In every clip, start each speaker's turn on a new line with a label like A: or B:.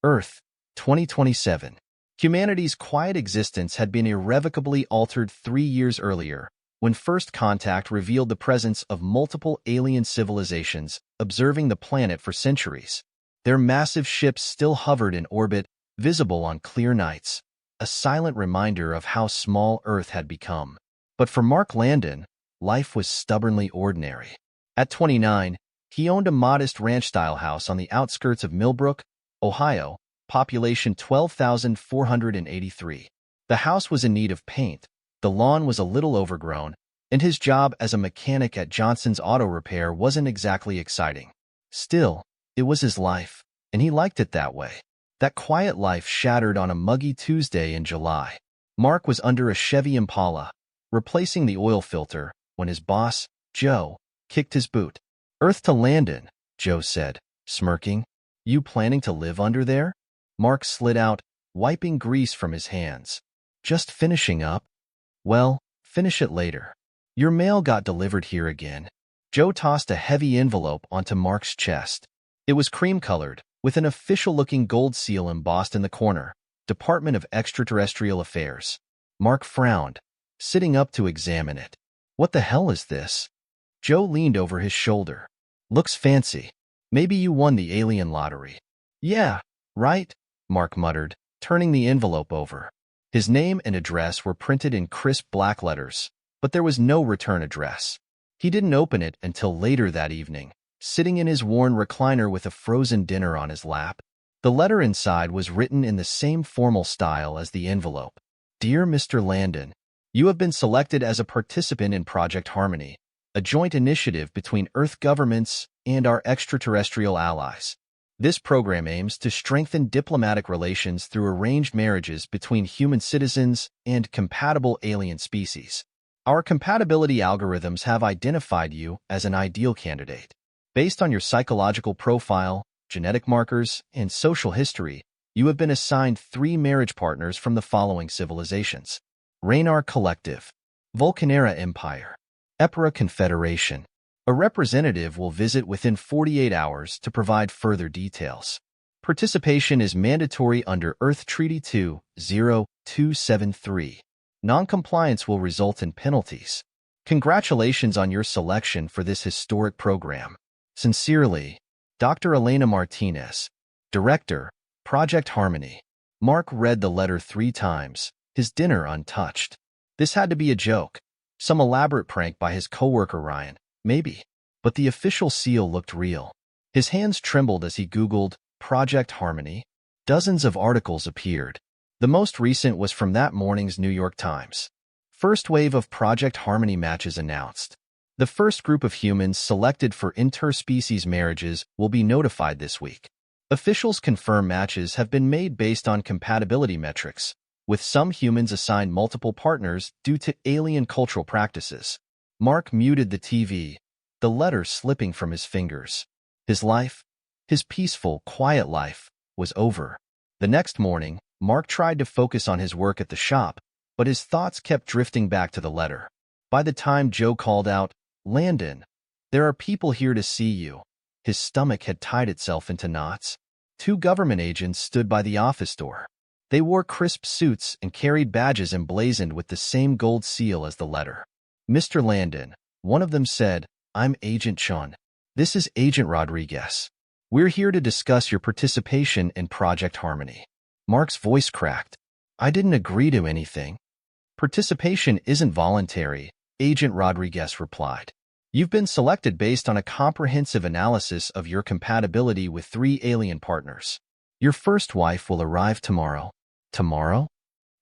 A: Earth, 2027. Humanity's quiet existence had been irrevocably altered 3 years earlier, when first contact revealed the presence of multiple alien civilizations observing the planet for centuries. Their massive ships still hovered in orbit, visible on clear nights, a silent reminder of how small Earth had become. But for Mark Landon, life was stubbornly ordinary. At 29, he owned a modest ranch-style house on the outskirts of Millbrook, Ohio, population 12,483. The house was in need of paint, the lawn was a little overgrown, and his job as a mechanic at Johnson's Auto Repair wasn't exactly exciting. Still, it was his life, and he liked it that way. That quiet life shattered on a muggy Tuesday in July. Mark was under a Chevy Impala, replacing the oil filter, when his boss, Joe, kicked his boot. "Earth to Landon," Joe said, smirking. "You planning to live under there?" Mark slid out, wiping grease from his hands. "Just finishing up." "Well, finish it later. Your mail got delivered here again." Joe tossed a heavy envelope onto Mark's chest. It was cream-colored, with an official-looking gold seal embossed in the corner, Department of Extraterrestrial Affairs. Mark frowned, sitting up to examine it. "What the hell is this?" Joe leaned over his shoulder. "Looks fancy. Maybe you won the alien lottery." "Yeah, right," Mark muttered, turning the envelope over. His name and address were printed in crisp black letters, but there was no return address. He didn't open it until later that evening, sitting in his worn recliner with a frozen dinner on his lap. The letter inside was written in the same formal style as the envelope. "Dear Mr. Landon, you have been selected as a participant in Project Harmony, a joint initiative between Earth governments and our extraterrestrial allies. This program aims to strengthen diplomatic relations through arranged marriages between human citizens and compatible alien species. Our compatibility algorithms have identified you as an ideal candidate. Based on your psychological profile, genetic markers, and social history, you have been assigned 3 marriage partners from the following civilizations: Raynar Collective, Vulcanera Empire, Epira Confederation. A representative will visit within 48 hours to provide further details. Participation is mandatory under Earth Treaty 2.0.273. Non-compliance will result in penalties. Congratulations on your selection for this historic program. Sincerely, Dr. Elena Martinez, Director, Project Harmony." Mark read the letter 3 times, his dinner untouched. This had to be a joke. Some elaborate prank by his coworker Ryan, maybe. But the official seal looked real. His hands trembled as he Googled Project Harmony. Dozens of articles appeared. The most recent was from that morning's New York Times. First wave of Project Harmony matches announced. The first group of humans selected for interspecies marriages will be notified this week. Officials confirm matches have been made based on compatibility metrics, with some humans assigned multiple partners due to alien cultural practices. Mark muted the TV, the letter slipping from his fingers. His life, his peaceful, quiet life, was over. The next morning, Mark tried to focus on his work at the shop, but his thoughts kept drifting back to the letter. By the time Joe called out, "Landon, there are people here to see you," his stomach had tied itself into knots. 2 government agents stood by the office door. They wore crisp suits and carried badges emblazoned with the same gold seal as the letter. "Mr. Landon," one of them said, "I'm Agent Chun. This is Agent Rodriguez. We're here to discuss your participation in Project Harmony." Mark's voice cracked. "I didn't agree to anything." "Participation isn't voluntary," Agent Rodriguez replied. "You've been selected based on a comprehensive analysis of your compatibility with 3 alien partners. Your first wife will arrive tomorrow." "Tomorrow?"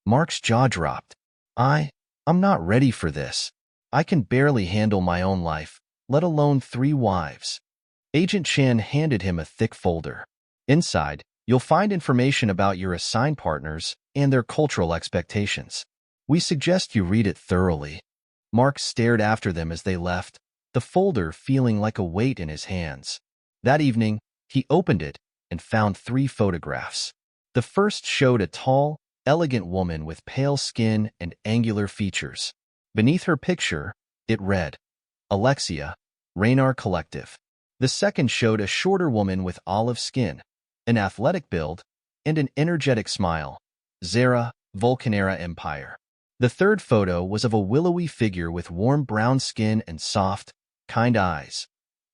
A: Mark's jaw dropped. I'm not ready for this. I can barely handle my own life, let alone 3 wives." Agent Chan handed him a thick folder. Inside, you'll find information about your assigned partners and their cultural expectations. We suggest you read it thoroughly. Mark stared after them as they left, the folder feeling like a weight in his hands. That evening, he opened it and found 3 photographs. The first showed a tall, elegant woman with pale skin and angular features. Beneath her picture, it read, "Alexia, Raynar Collective." The second showed a shorter woman with olive skin, an athletic build, and an energetic smile. Zera, Vulcanera Empire. The third photo was of a willowy figure with warm brown skin and soft, kind eyes.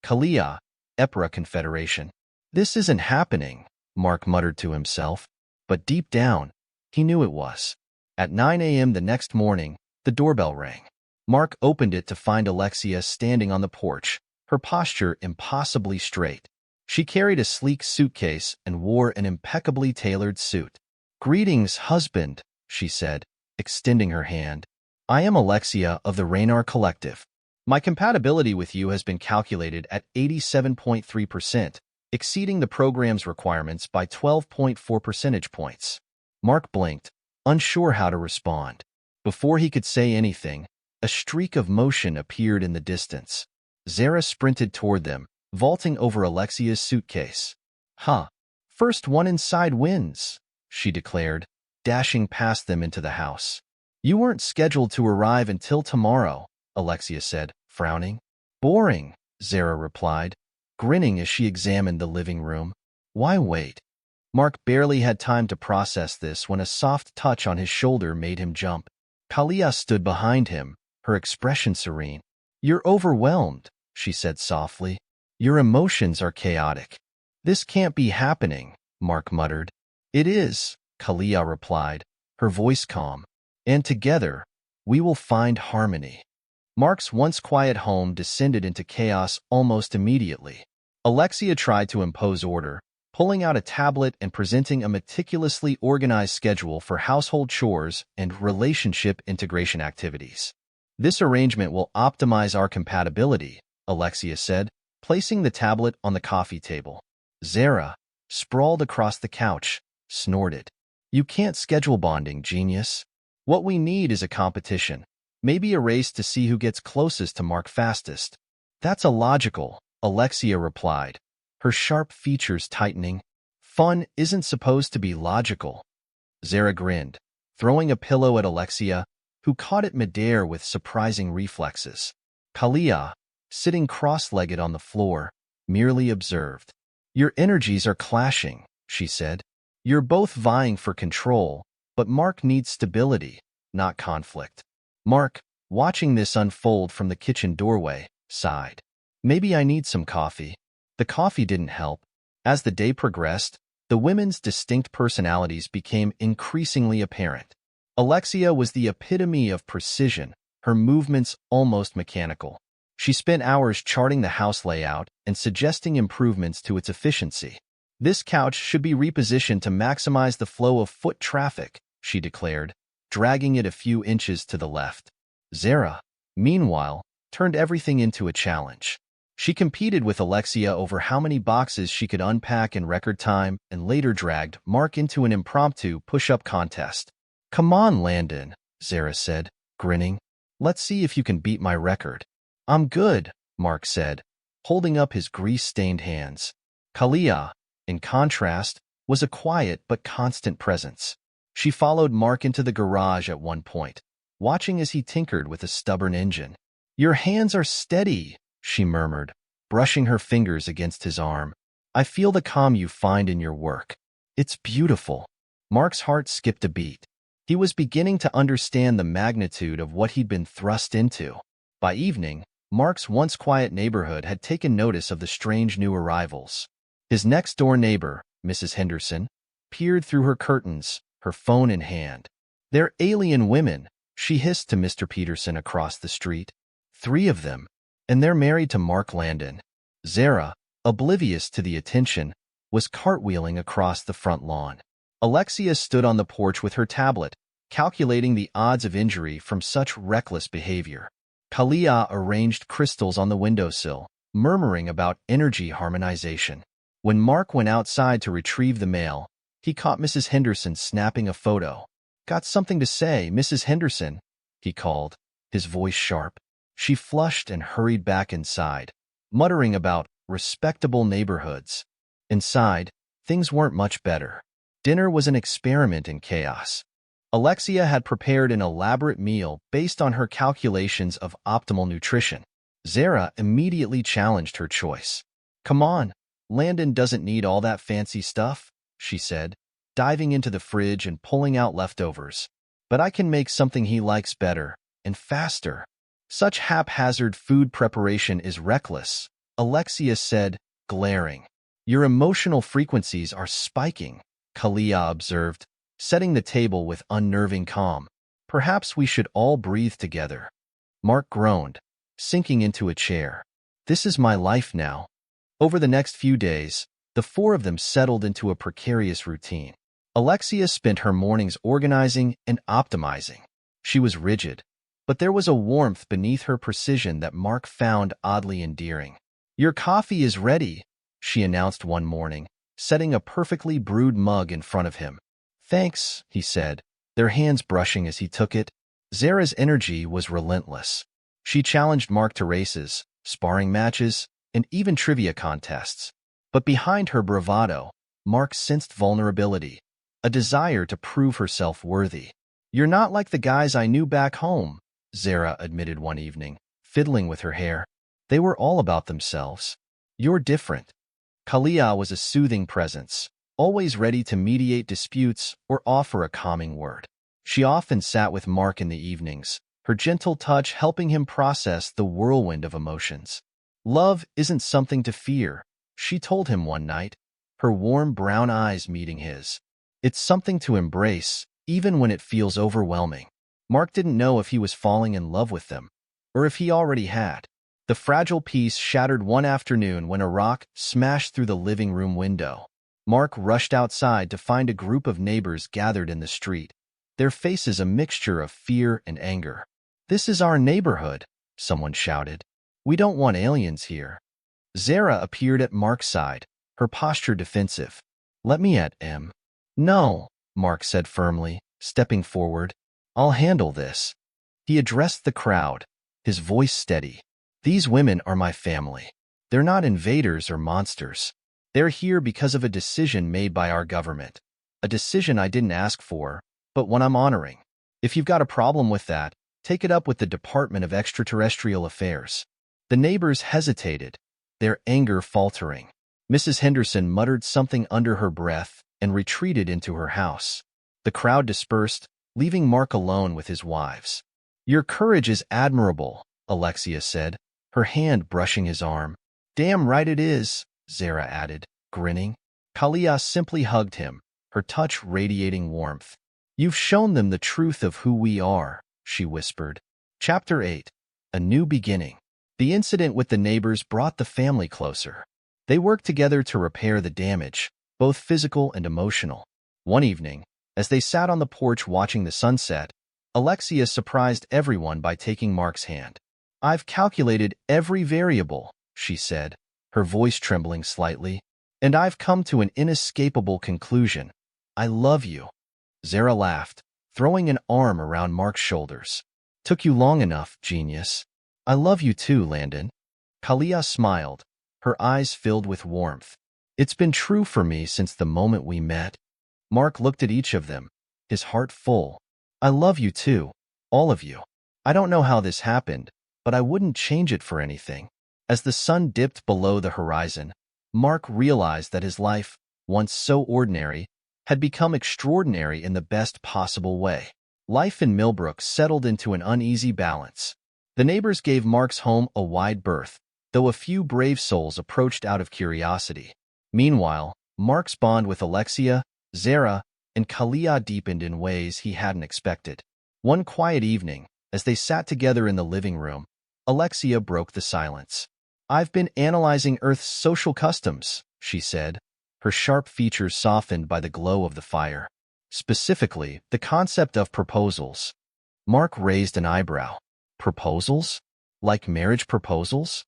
A: Kalia, Epra Confederation. This isn't happening, Mark muttered to himself, but deep down, he knew it was. At 9 a.m. the next morning, the doorbell rang. Mark opened it to find Alexia standing on the porch, her posture impossibly straight. She carried a sleek suitcase and wore an impeccably tailored suit. "Greetings, husband," she said, extending her hand. "I am Alexia of the Raynar Collective. My compatibility with you has been calculated at 87.3%, exceeding the program's requirements by 12.4 percentage points." Mark blinked, unsure how to respond. Before he could say anything, a streak of motion appeared in the distance. Zera sprinted toward them, vaulting over Alexia's suitcase. "Huh. First one inside wins," she declared, dashing past them into the house. "You weren't scheduled to arrive until tomorrow," Alexia said, frowning. "Boring," Zera replied, grinning as she examined the living room. "Why wait?" Mark barely had time to process this when a soft touch on his shoulder made him jump. Kalia stood behind him, her expression serene. "You're overwhelmed," she said softly. "Your emotions are chaotic." "This can't be happening," Mark muttered. "It is," Kalia replied, her voice calm. "And together, we will find harmony." Mark's once quiet home descended into chaos almost immediately. Alexia tried to impose order, pulling out a tablet and presenting a meticulously organized schedule for household chores and relationship integration activities. "This arrangement will optimize our compatibility," Alexia said, placing the tablet on the coffee table. Zera, sprawled across the couch, snorted. "You can't schedule bonding, genius. What we need is a competition. Maybe a race to see who gets closest to Mark fastest." "That's illogical," Alexia replied, her sharp features tightening. "Fun isn't supposed to be logical." Zera grinned, throwing a pillow at Alexia, who caught it midair with surprising reflexes. Kalia, sitting cross-legged on the floor, merely observed. "Your energies are clashing," she said. "You're both vying for control, but Mark needs stability, not conflict." Mark, watching this unfold from the kitchen doorway, sighed. "Maybe I need some coffee." The coffee didn't help. As the day progressed, the women's distinct personalities became increasingly apparent. Alexia was the epitome of precision, her movements almost mechanical. She spent hours charting the house layout and suggesting improvements to its efficiency. "This couch should be repositioned to maximize the flow of foot traffic," she declared, dragging it a few inches to the left. Zera, meanwhile, turned everything into a challenge. She competed with Alexia over how many boxes she could unpack in record time and later dragged Mark into an impromptu push-up contest. "Come on, Landon," Zera said, grinning. "Let's see if you can beat my record." "I'm good," Mark said, holding up his grease-stained hands. Kalia, in contrast, was a quiet but constant presence. She followed Mark into the garage at one point, watching as he tinkered with a stubborn engine. "Your hands are steady," she murmured, brushing her fingers against his arm. "I feel the calm you find in your work. It's beautiful." Mark's heart skipped a beat. He was beginning to understand the magnitude of what he'd been thrust into. By evening, Mark's once quiet neighborhood had taken notice of the strange new arrivals. His next-door neighbor, Mrs. Henderson, peered through her curtains, her phone in hand. "They're alien women," she hissed to Mr. Peterson across the street. "3 of them. And they're married to Mark Landon." Zera, oblivious to the attention, was cartwheeling across the front lawn. Alexia stood on the porch with her tablet, calculating the odds of injury from such reckless behavior. Kalia arranged crystals on the windowsill, murmuring about energy harmonization. When Mark went outside to retrieve the mail, he caught Mrs. Henderson snapping a photo. "Got something to say, Mrs. Henderson?" he called, his voice sharp. She flushed and hurried back inside, muttering about respectable neighborhoods. Inside, things weren't much better. Dinner was an experiment in chaos. Alexia had prepared an elaborate meal based on her calculations of optimal nutrition. Zera immediately challenged her choice. "Come on, Landon doesn't need all that fancy stuff," she said, diving into the fridge and pulling out leftovers. But I can make something he likes better and faster. Such haphazard food preparation is reckless, Alexia said, glaring. Your emotional frequencies are spiking, Kalia observed, setting the table with unnerving calm. Perhaps we should all breathe together. Mark groaned, sinking into a chair. This is my life now. Over the next few days, the four of them settled into a precarious routine. Alexia spent her mornings organizing and optimizing. She was rigid, but there was a warmth beneath her precision that Mark found oddly endearing. Your coffee is ready, she announced one morning, setting a perfectly brewed mug in front of him. Thanks, he said, their hands brushing as he took it. Zera's energy was relentless. She challenged Mark to races, sparring matches, and even trivia contests. But behind her bravado, Mark sensed vulnerability, a desire to prove herself worthy. You're not like the guys I knew back home, Zera admitted one evening, fiddling with her hair. They were all about themselves. You're different. Kalia was a soothing presence, always ready to mediate disputes or offer a calming word. She often sat with Mark in the evenings, her gentle touch helping him process the whirlwind of emotions. Love isn't something to fear, she told him one night, her warm brown eyes meeting his. It's something to embrace, even when it feels overwhelming. Mark didn't know if he was falling in love with them, or if he already had. The fragile peace shattered one afternoon when a rock smashed through the living room window. Mark rushed outside to find a group of neighbors gathered in the street, their faces a mixture of fear and anger. This is our neighborhood, someone shouted. We don't want aliens here. Zera appeared at Mark's side, her posture defensive. Let me at him. No, Mark said firmly, stepping forward. I'll handle this. He addressed the crowd, his voice steady. These women are my family. They're not invaders or monsters. They're here because of a decision made by our government. A decision I didn't ask for, but one I'm honoring. If you've got a problem with that, take it up with the Department of Extraterrestrial Affairs. The neighbors hesitated, their anger faltering. Mrs. Henderson muttered something under her breath and retreated into her house. The crowd dispersed, leaving Mark alone with his wives. Your courage is admirable, Alexia said, her hand brushing his arm. Damn right it is, Zera added, grinning. Kalia simply hugged him, her touch radiating warmth. You've shown them the truth of who we are, she whispered. Chapter 8. A New Beginning. The incident with the neighbors brought the family closer. They worked together to repair the damage, both physical and emotional. One evening, as they sat on the porch watching the sunset, Alexia surprised everyone by taking Mark's hand. I've calculated every variable, she said, her voice trembling slightly, and I've come to an inescapable conclusion. I love you. Zera laughed, throwing an arm around Mark's shoulders. Took you long enough, genius. I love you too, Landon. Kalia smiled, her eyes filled with warmth. It's been true for me since the moment we met. Mark looked at each of them, his heart full. I love you too, all of you. I don't know how this happened, but I wouldn't change it for anything. As the sun dipped below the horizon, Mark realized that his life, once so ordinary, had become extraordinary in the best possible way. Life in Millbrook settled into an uneasy balance. The neighbors gave Mark's home a wide berth, though a few brave souls approached out of curiosity. Meanwhile, Mark's bond with Alexia, Zera, and Kalia deepened in ways he hadn't expected. One quiet evening, as they sat together in the living room, Alexia broke the silence. I've been analyzing Earth's social customs, she said, her sharp features softened by the glow of the fire. Specifically, the concept of proposals. Mark raised an eyebrow. Proposals? Like marriage proposals?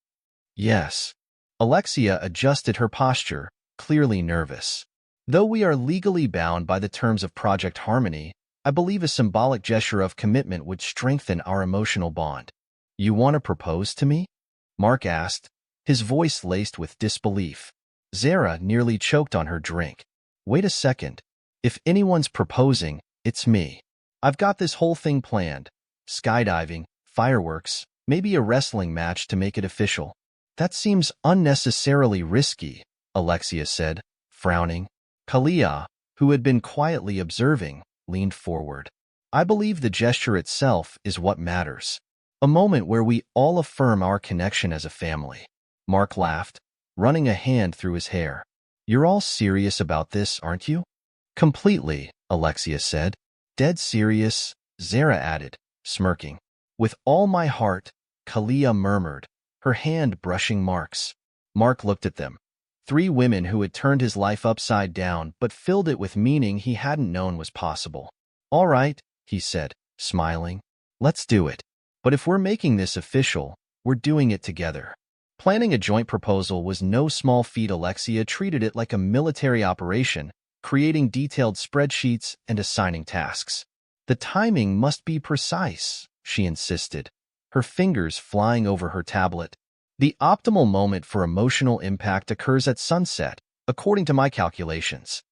A: Yes. Alexia adjusted her posture, clearly nervous. Though we are legally bound by the terms of Project Harmony, I believe a symbolic gesture of commitment would strengthen our emotional bond. You want to propose to me? Mark asked, his voice laced with disbelief. Zera nearly choked on her drink. Wait a second. If anyone's proposing, it's me. I've got this whole thing planned. Skydiving, fireworks, maybe a wrestling match to make it official. That seems unnecessarily risky, Alexia said, frowning. Kalia, who had been quietly observing, leaned forward. I believe the gesture itself is what matters. A moment where we all affirm our connection as a family. Mark laughed, running a hand through his hair. You're all serious about this, aren't you? Completely, Alexia said. Dead serious, Zera added, smirking. With all my heart, Kalia murmured, her hand brushing Mark's. Mark looked at them. 3 women who had turned his life upside down but filled it with meaning he hadn't known was possible. All right, he said, smiling. Let's do it. But if we're making this official, we're doing it together. Planning a joint proposal was no small feat. Alexia treated it like a military operation, creating detailed spreadsheets and assigning tasks. The timing must be precise, she insisted, her fingers flying over her tablet. The optimal moment for emotional impact occurs at sunset, according to my calculations.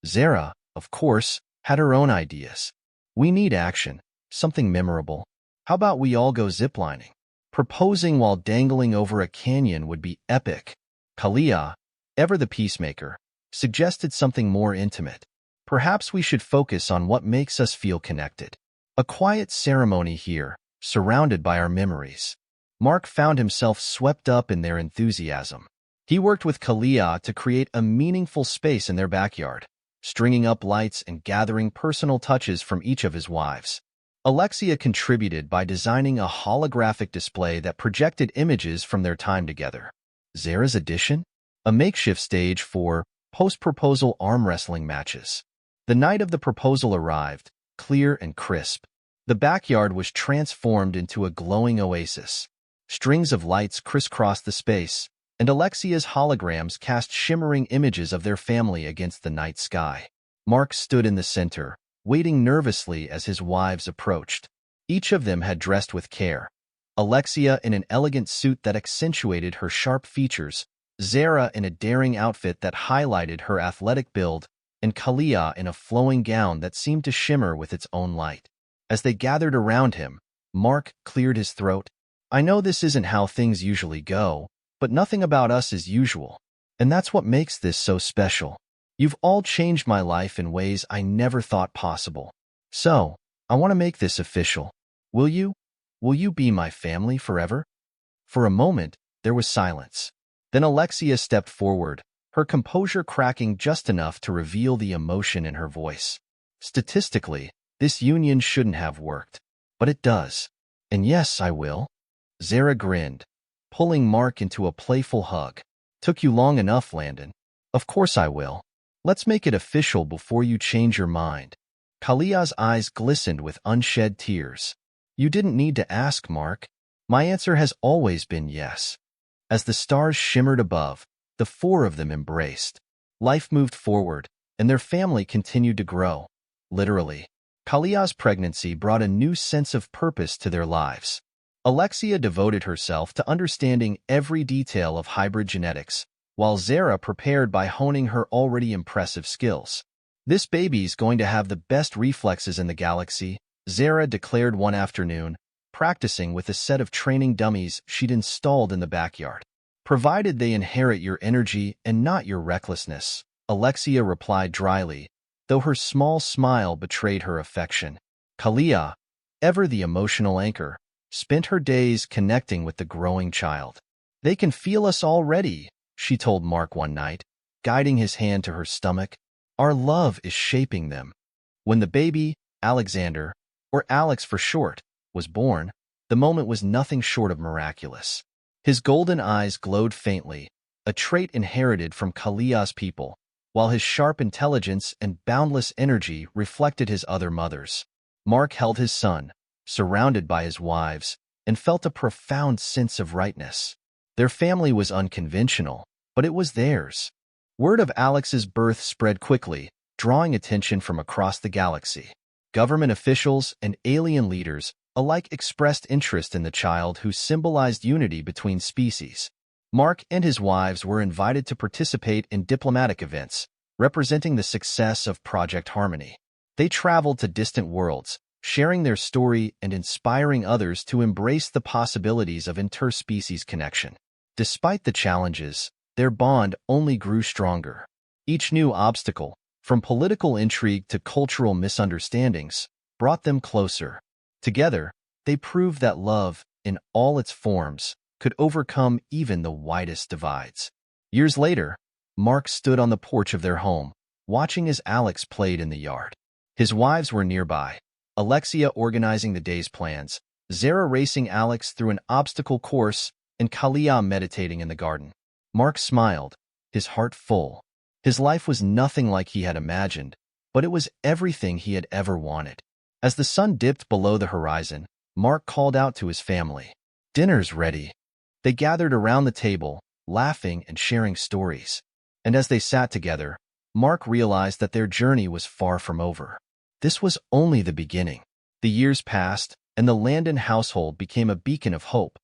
A: Zera, of course, had her own ideas. We need action, something memorable. How about we all go ziplining? Proposing while dangling over a canyon would be epic. Kalia, ever the peacemaker, suggested something more intimate. Perhaps we should focus on what makes us feel connected. A quiet ceremony here, surrounded by our memories. Mark found himself swept up in their enthusiasm. He worked with Kalia to create a meaningful space in their backyard, stringing up lights and gathering personal touches from each of his wives. Alexia contributed by designing a holographic display that projected images from their time together. Zera's addition? A makeshift stage for post-proposal arm wrestling matches. The night of the proposal arrived, clear and crisp. The backyard was transformed into a glowing oasis. Strings of lights crisscrossed the space, and Alexia's holograms cast shimmering images of their family against the night sky. Mark stood in the center, waiting nervously as his wives approached. Each of them had dressed with care. Alexia in an elegant suit that accentuated her sharp features, Zera in a daring outfit that highlighted her athletic build, and Kalia in a flowing gown that seemed to shimmer with its own light. As they gathered around him, Mark cleared his throat. I know this isn't how things usually go, but nothing about us is usual. And that's what makes this so special. You've all changed my life in ways I never thought possible. So, I want to make this official. Will you? Will you be my family forever? For a moment, there was silence. Then Alexia stepped forward, her composure cracking just enough to reveal the emotion in her voice. Statistically, this union shouldn't have worked. But it does. And yes, I will. Zera grinned, pulling Mark into a playful hug. Took you long enough, Landon. Of course I will. Let's make it official before you change your mind. Kalia's eyes glistened with unshed tears. You didn't need to ask, Mark. My answer has always been yes. As the stars shimmered above, the 4 of them embraced. Life moved forward, and their family continued to grow. Literally, Kalia's pregnancy brought a new sense of purpose to their lives. Alexia devoted herself to understanding every detail of hybrid genetics, while Zera prepared by honing her already impressive skills. This baby's going to have the best reflexes in the galaxy, Zera declared one afternoon, practicing with a set of training dummies she'd installed in the backyard. Provided they inherit your energy and not your recklessness, Alexia replied dryly, though her small smile betrayed her affection. Kalia, ever the emotional anchor, spent her days connecting with the growing child. They can feel us already, she told Mark one night, guiding his hand to her stomach. Our love is shaping them. When the baby, Alexander, or Alex for short, was born, the moment was nothing short of miraculous. His golden eyes glowed faintly, a trait inherited from Kalia's people, while his sharp intelligence and boundless energy reflected his other mothers. Mark held his son, surrounded by his wives, and felt a profound sense of rightness. Their family was unconventional, but it was theirs. Word of Alex's birth spread quickly, drawing attention from across the galaxy. Government officials and alien leaders alike expressed interest in the child who symbolized unity between species. Mark and his wives were invited to participate in diplomatic events, representing the success of Project Harmony. They traveled to distant worlds, sharing their story and inspiring others to embrace the possibilities of interspecies connection. Despite the challenges, their bond only grew stronger. Each new obstacle, from political intrigue to cultural misunderstandings, brought them closer. Together, they proved that love, in all its forms, could overcome even the widest divides. Years later, Mark stood on the porch of their home, watching as Alex played in the yard. His wives were nearby, Alexia organizing the day's plans, Zera racing Alex through an obstacle course, and Kalia meditating in the garden. Mark smiled, his heart full. His life was nothing like he had imagined, but it was everything he had ever wanted. As the sun dipped below the horizon, Mark called out to his family, "Dinner's ready." They gathered around the table, laughing and sharing stories. And as they sat together, Mark realized that their journey was far from over. This was only the beginning. The years passed, and the Landon household became a beacon of hope,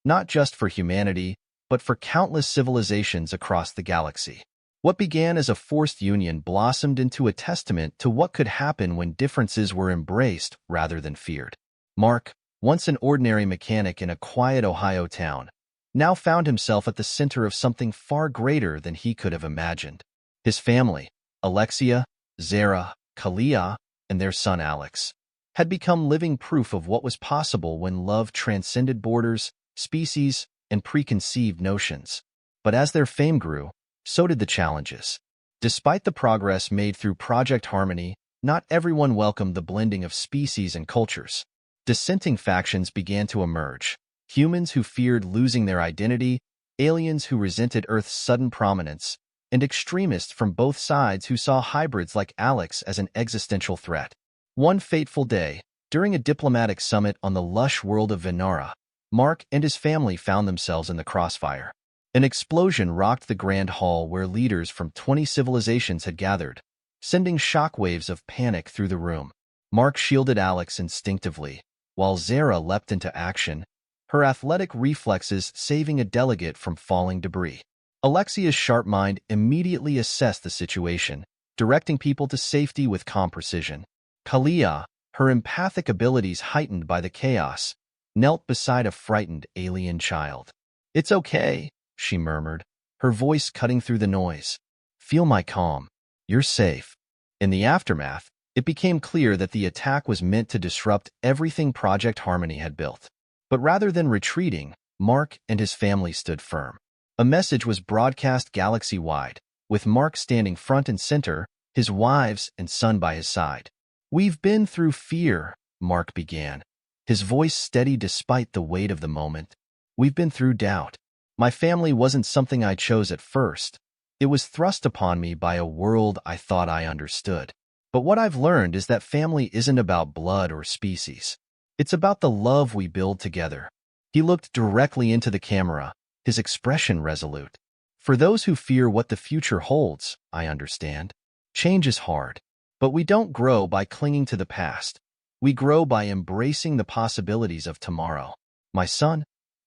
A: not just for humanity, but for countless civilizations across the galaxy. What began as a forced union blossomed into a testament to what could happen when differences were embraced rather than feared. Mark, once an ordinary mechanic in a quiet Ohio town, now found himself at the center of something far greater than he could have imagined. His family, Alexia, Zera, Kalia, and their son Alex, had become living proof of what was possible when love transcended borders, species, and preconceived notions. But as their fame grew, so did the challenges. Despite the progress made through Project Harmony, not everyone welcomed the blending of species and cultures. Dissenting factions began to emerge. Humans who feared losing their identity, aliens who resented Earth's sudden prominence, and extremists from both sides who saw hybrids like Alex as an existential threat. One fateful day, during a diplomatic summit on the lush world of Venara, Mark and his family found themselves in the crossfire. An explosion rocked the grand hall where leaders from 20 civilizations had gathered, sending shockwaves of panic through the room. Mark shielded Alex instinctively, while Zera leapt into action, her athletic reflexes saving a delegate from falling debris. Alexia's sharp mind immediately assessed the situation, directing people to safety with calm precision. Kalia, her empathic abilities heightened by the chaos, knelt beside a frightened alien child. "It's okay," she murmured, her voice cutting through the noise. "Feel my calm. You're safe." In the aftermath, it became clear that the attack was meant to disrupt everything Project Harmony had built. But rather than retreating, Mark and his family stood firm. A message was broadcast galaxy-wide, with Mark standing front and center, his wives and son by his side. "We've been through fear," Mark began, his voice steady despite the weight of the moment. "We've been through doubt. My family wasn't something I chose at first. It was thrust upon me by a world I thought I understood. But what I've learned is that family isn't about blood or species. It's about the love we build together." He looked directly into the camera, his expression resolute. "For those who fear what the future holds, I understand. Change is hard. But we don't grow by clinging to the past. We grow by embracing the possibilities of tomorrow. My son,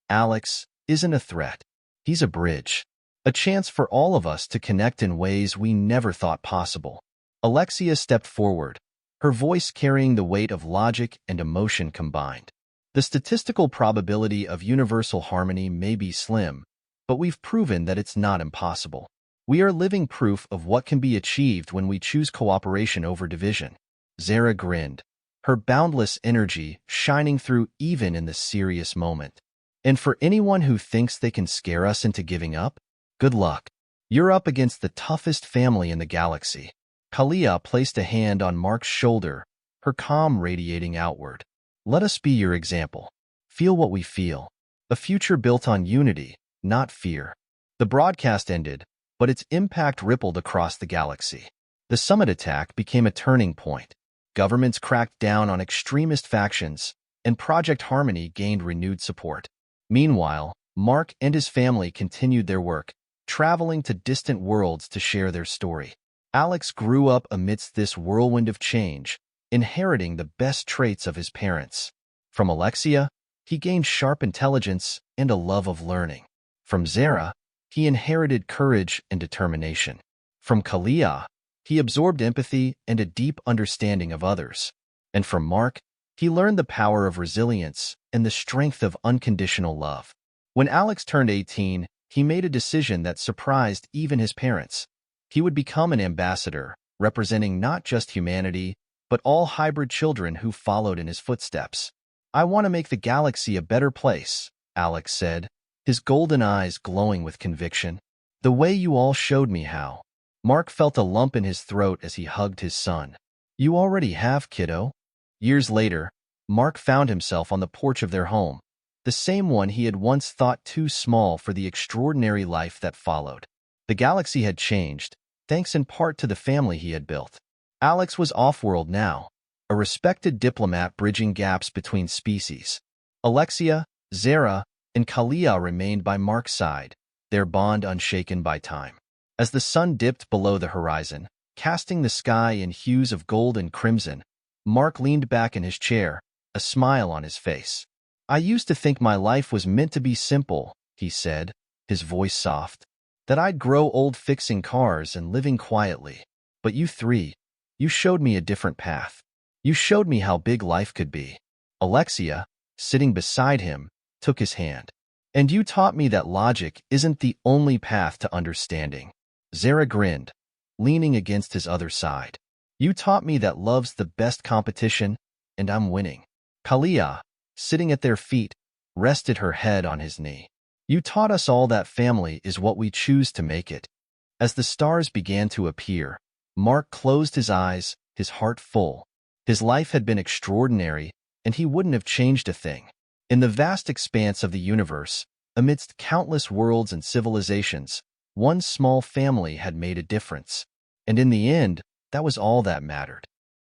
A: Alex, isn't a threat. He's a bridge. A chance for all of us to connect in ways we never thought possible." Alexia stepped forward, her voice carrying the weight of logic and emotion combined. "The statistical probability of universal harmony may be slim, but we've proven that it's not impossible. We are living proof of what can be achieved when we choose cooperation over division." Zera grinned, her boundless energy shining through even in the serious moment. "And for anyone who thinks they can scare us into giving up, good luck. You're up against the toughest family in the galaxy." Kalia placed a hand on Mark's shoulder, her calm radiating outward. "Let us be your example. Feel what we feel. A future built on unity, not fear." The broadcast ended, but its impact rippled across the galaxy. The summit attack became a turning point. Governments cracked down on extremist factions, and Project Harmony gained renewed support. Meanwhile, Mark and his family continued their work, traveling to distant worlds to share their story. Alex grew up amidst this whirlwind of change, inheriting the best traits of his parents. From Alexia, he gained sharp intelligence and a love of learning. From Zera, he inherited courage and determination. From Kalia, he absorbed empathy and a deep understanding of others. And from Mark, he learned the power of resilience and the strength of unconditional love. When Alex turned 18, he made a decision that surprised even his parents. He would become an ambassador, representing not just humanity, but all hybrid children who followed in his footsteps. "I want to make the galaxy a better place," Alex said, his golden eyes glowing with conviction. "The way you all showed me how." Mark felt a lump in his throat as he hugged his son. "You already have, kiddo." Years later, Mark found himself on the porch of their home, the same one he had once thought too small for the extraordinary life that followed. The galaxy had changed, thanks in part to the family he had built. Alex was off-world now, a respected diplomat bridging gaps between species. Alexia, Zera, and Kalia remained by Mark's side, their bond unshaken by time. As the sun dipped below the horizon, casting the sky in hues of gold and crimson, Mark leaned back in his chair, a smile on his face. "I used to think my life was meant to be simple," he said, his voice soft, "that I'd grow old fixing cars and living quietly. But you three, you showed me a different path. You showed me how big life could be." Alexia, sitting beside him, took his hand. "And you taught me that logic isn't the only path to understanding." Zera grinned, leaning against his other side. "You taught me that love's the best competition, and I'm winning." Kalia, sitting at their feet, rested her head on his knee. "You taught us all that family is what we choose to make it." As the stars began to appear, Mark closed his eyes, his heart full. His life had been extraordinary, and he wouldn't have changed a thing. In the vast expanse of the universe, amidst countless worlds and civilizations, one small family had made a difference. And in the end, that was all that mattered.